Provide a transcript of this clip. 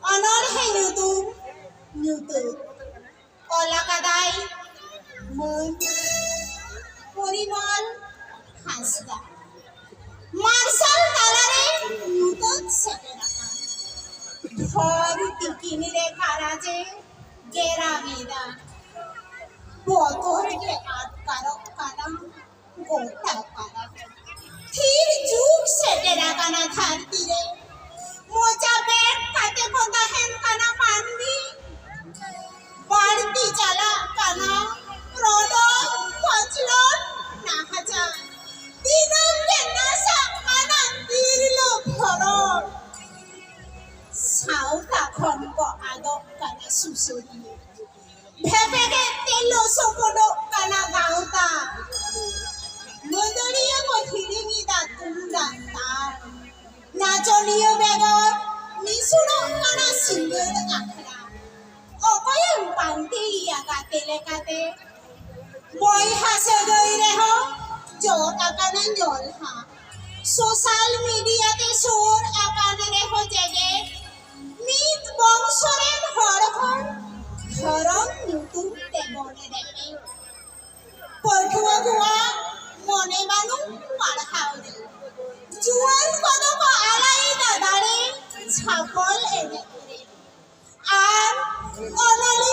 অনর্হে নিউতুন কলাকাদাই মন পরিমল হাসদা মার্শাল কালারে নূতন সেটে রাখা ভর তিকিনিরে কারাজে গেরা মেদা বতরে আটকারক কানা গোটা কানা থির যুগ সেটে রাখানা ধারতিরে মোচা বেট কাতে কোদা হেন কানা মানবি বাড়তি চালা কানা রড পচলন না হাজার দিনকে নাসা কানা দিরলো ভরণ সাউকা খনক আদক কানা সুসরি ভেবেগে তেলো সপনো কানা গাউতা মদরিয়া মহিরিঙি দা তুন্দা তার নাচনীয় বেগর মিশুনো কানা সিঙ্গের আখড়া অকয়ং পান্তি ইয়াকাতে লেকাতে বই হাসে গই রেহ জট আকানা জলহা সোশ্যাল মিডিয়াতে সোর আকানে রেহ জেগে মিত বংশরের হরহর ধরম নতুন তেমনে দেখে পঠুয়া গুয়া মনে বানু পাড়হাওরে জুয়ান কদক আলাই দাদারে ছাগল এনে করে আর অনলি